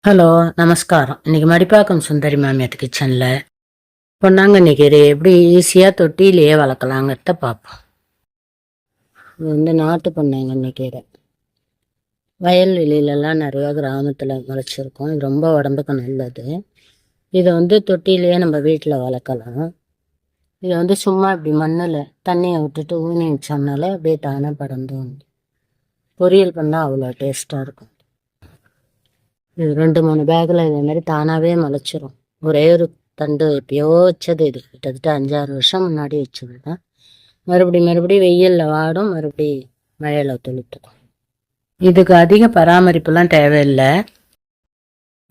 Hello, நமஸ்காரம். இன்னைக்கு மடிப்பாக்கம் சுந்தரி மாமியார் கிச்சனில் பொன்னாங்கண்ணி கீரை எப்படி ஈஸியாக தொட்டிலேயே வளர்க்கலாங்கிறத பார்ப்போம். இது நாட்டு பொன்னாங்கண்ணி கீரை வயல்வெளியிலலாம் நிறையா கிராமத்தில் முளைச்சிருக்கும். இது ரொம்ப உடம்புக்கு நல்லது. இதை தொட்டிலேயே நம்ம வீட்டில் வளர்க்கலாம். இதை சும்மா இப்படி மண்ணில் தண்ணியை விட்டுட்டு ஊனி வச்சோம்னாலே அப்படியே தானே படர்ந்து பொரியல் பண்ணால் அவ்வளோ டேஸ்ட்டாக இருக்கும். இது 2-3 பேக்கில் இதே மாதிரி தானாகவே முளைச்சிரும். ஒரே ஒரு தண்டு எப்பயோ வச்சது. இது கிட்டத்தட்ட 5-6 வருஷம் முன்னாடி வச்சது தான். மறுபடியும் வெயிலில் வாடும், மறுபடியும் மழையில் துளுத்துக்கும். இதுக்கு அதிக பராமரிப்புலாம் தேவையில்லை.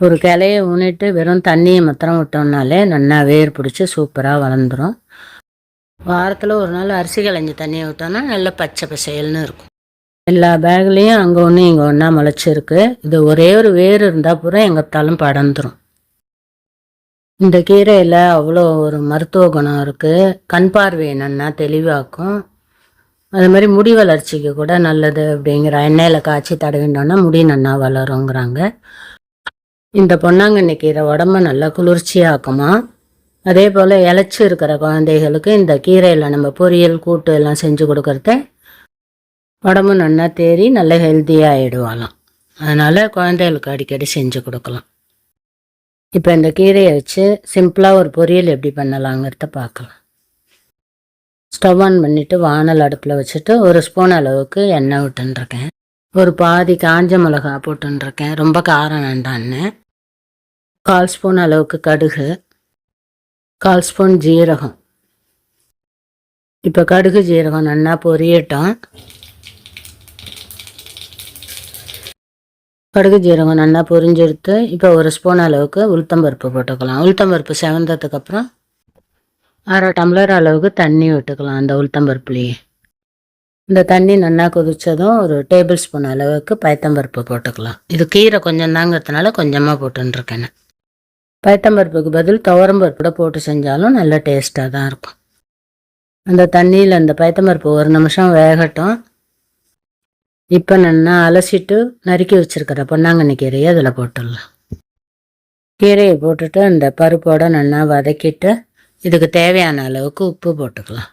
ஒரு கிளையை ஊனிட்டு வெறும் தண்ணியை மாத்திரம் விட்டோம்னாலே நல்லா வேர் பிடிச்சி சூப்பராக வளர்ந்துடும். வாரத்தில் ஒரு நாள் அரிசி களைஞ்சி தண்ணியை விட்டோம்னா நல்லா பச்சை பசேல்னு இருக்கும். எல்லா பேக்லேயும் அங்கே ஒன்று இங்கே ஒன்றா முளைச்சிருக்கு. இது ஒரே ஒரு வேர் இருந்தால் பூரா எங்கத்தாலும் படர்ந்துடும். இந்த கீரையில் அவ்வளோ ஒரு மருத்துவ குணம் இருக்குது. கண் பார்வை என்னென்னா தெளிவாக்கும். அது மாதிரி முடி வளர்ச்சிக்கு கூட நல்லது அப்படிங்கிற எண்ணெயில் காய்ச்சி தடவிட்டோன்னா முடி நல்லா வளருங்கிறாங்க. இந்த பொன்னாங்கண்ணி கீரை உடம்ப நல்லா குளிர்ச்சியாக்குமா. அதே போல் இளைச்சி இருக்கிற குழந்தைகளுக்கு இந்த கீரையில் நம்ம பொரியல் கூட்டு எல்லாம் செஞ்சு கொடுக்கறத உடம்பு நல்லா தேறி நல்ல ஹெல்த்தியாக ஆகிடுவாலாம். அதனால் குழந்தைகளுக்கு அடிக்கடி செஞ்சு கொடுக்கலாம். இப்போ இந்த கீரையை வச்சு சிம்பிளாக ஒரு பொரியல் எப்படி பண்ணலாங்கிறத பார்க்கலாம். ஸ்டவ் ஆன் பண்ணிவிட்டு வானல் அடுப்பில் வச்சுட்டு 1 ஸ்பூன் அளவுக்கு எண்ணெய் விட்டுருக்கேன். ஒரு பாதி காஞ்ச மிளகா போட்டுருக்கேன். ரொம்ப காரம் வேண்டான்னு. 1/4 ஸ்பூன் அளவுக்கு கடுகு, 1/4 ஸ்பூன் ஜீரகம். இப்போ கடுகு ஜீரகம் நல்லா பொரியட்டும். கடுகு ஜீரகம் நல்லா பொரிஞ்செடுத்து இப்போ 1 ஸ்பூன் அளவுக்கு உளுத்தம்பருப்பு போட்டுக்கலாம். உளுத்தம்பருப்பு செவந்ததுக்கப்புறம் 1/2 டம்ளர் அளவுக்கு தண்ணி விட்டுக்கலாம். அந்த உளுத்தம்பருப்புலேயே இந்த தண்ணி நல்லா கொதித்ததும் 1 டேபிள் ஸ்பூன் அளவுக்கு பயத்தம்பருப்பு போட்டுக்கலாம். இது கீரை கொஞ்சம் தாங்கிறதுனால கொஞ்சமாக போட்டுருக்கேன். பயத்தம்பருப்புக்கு பதில் துவரம்பருப்பு கூட போட்டு செஞ்சாலும் நல்ல டேஸ்ட்டாக தான் இருக்கும். அந்த தண்ணியில் அந்த பயத்தம்பருப்பு 1 நிமிஷம் வேகட்டும். இப்போ நல்லா அலசிட்டு நறுக்கி வச்சுருக்கிற பொன்னாங்கண்ணி கீரையை அதில் போட்டுடலாம். கீரையை போட்டுட்டு அந்த பருப்போடு நல்லா வதக்கிட்டு இதுக்கு தேவையான அளவுக்கு உப்பு போட்டுக்கலாம்.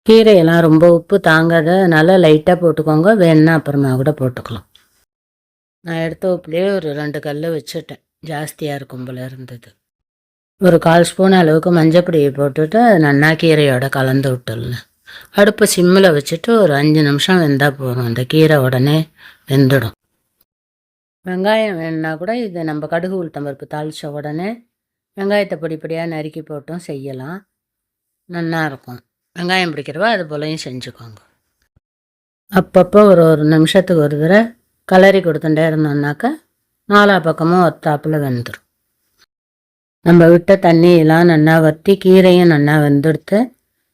கீரையெல்லாம் ரொம்ப உப்பு தாங்காத, நல்லா லைட்டாக போட்டுக்கோங்க. வேணுன்னா அப்புறமா கூட போட்டுக்கலாம். நான் எடுத்த உப்புலேயே ஒரு 2 கல் வச்சுட்டேன். ஜாஸ்தியாக இருக்கும் போல இருந்தது. ஒரு 1/4 ஸ்பூன் அளவுக்கு மஞ்சப்பொடியை போட்டுட்டு நல்லா கீரையோட கலந்து விட்டுடலாம். அடுப்பை சிம்மில் வச்சுட்டு ஒரு 5 நிமிஷம் வெந்தால் போதும். அந்த கீரை உடனே வெந்துடும். வெங்காயம் வேணுன்னா கூட இதை நம்ம கடுகு உளுத்தம்பருப்பு தாளித்த உடனே வெங்காயத்தை பொடியாக நறுக்கி போட்டும் செய்யலாம். நல்லாயிருக்கும். வெங்காயம் பிடிக்கிறவா அது போலையும் செஞ்சுக்கோங்க. அப்பப்போ ஒரு நிமிஷத்துக்கு ஒரு தடவை கலரி கொடுத்துட்டே இருந்தோம்னாக்கா 4 பக்கமும் ஒத்தாப்பில் வெந்துடும். நம்ம விட்ட தண்ணியெல்லாம் நல்லா வற்றி கீரையும் நல்லா வெந்துடுத்து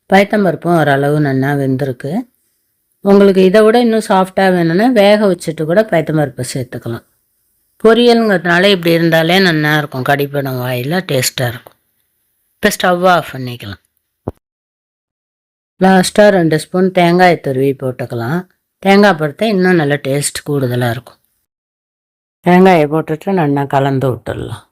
பயத்தம்பருப்பும் ஓரளவு நல்லா வெந்திருக்கு. உங்களுக்கு இதை விட இன்னும் சாஃப்டாக வேணும்னா வேக வச்சுட்டு கூட பயத்தம்பருப்பை சேர்த்துக்கலாம். பொரியலுங்கிறதுனால இப்படி இருந்தாலே நல்லா இருக்கும். கடிப்படம் வாயில் டேஸ்ட்டாக இருக்கும். இப்போ ஸ்டவ் ஆஃப் பண்ணிக்கலாம். லாஸ்ட்டாக 2 ஸ்பூன் தேங்காய் துருவி போட்டுக்கலாம். தேங்காய் போட்டு இன்னும் நல்லா டேஸ்ட் கூடுதலாக இருக்கும். தேங்காயை போட்டுட்டு நல்லா கலந்து விட்டுடலாம்.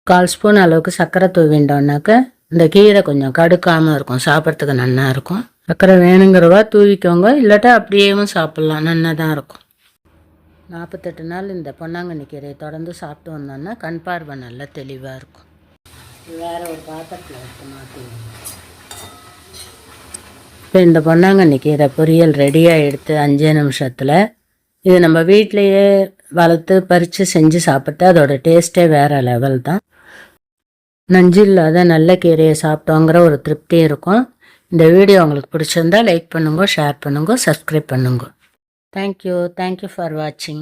1/4 ஸ்பூன் அளவுக்கு சர்க்கரை தூவிண்டோன்னாக்க இந்த கீரை கொஞ்சம் கடுக்காமல் இருக்கும். சாப்பிட்றதுக்கு நல்லா இருக்கும். சர்க்கரை வேணுங்கிறவா தூவிக்கோங்க, இல்லாட்டா அப்படியேவும் சாப்பிட்லாம். நல்லா தான் இருக்கும். 48 நாள் இந்த பொன்னாங்கண்ணி கீரையை தொடர்ந்து சாப்பிட்டு வந்தோன்னா கண் பார்வை நல்லா தெளிவாக இருக்கும். வேறு ஒரு பாத்திரத்தில் எடுத்து மாற்றிடுவோம். இப்போ இந்த பொன்னாங்கண்ணி கீரை பொரியல் ரெடியாக எடுத்து 5 நிமிஷத்தில் இது நம்ம வீட்டிலையே வளர்த்து பறித்து செஞ்சு சாப்பிட்டா அதோட டேஸ்ட்டே வேறு லெவல் தான். நஞ்சு இல்லாத நல்ல கீரையை சாப்பிட்டோங்கிற ஒரு திருப்தி இருக்கும். இந்த வீடியோ உங்களுக்கு பிடிச்சிருந்தா லைக் பண்ணுங்க, ஷேர் பண்ணுங்க, சப்ஸ்கிரைப் பண்ணுங்க. தேங்க்யூ ஃபார் வாட்சிங்.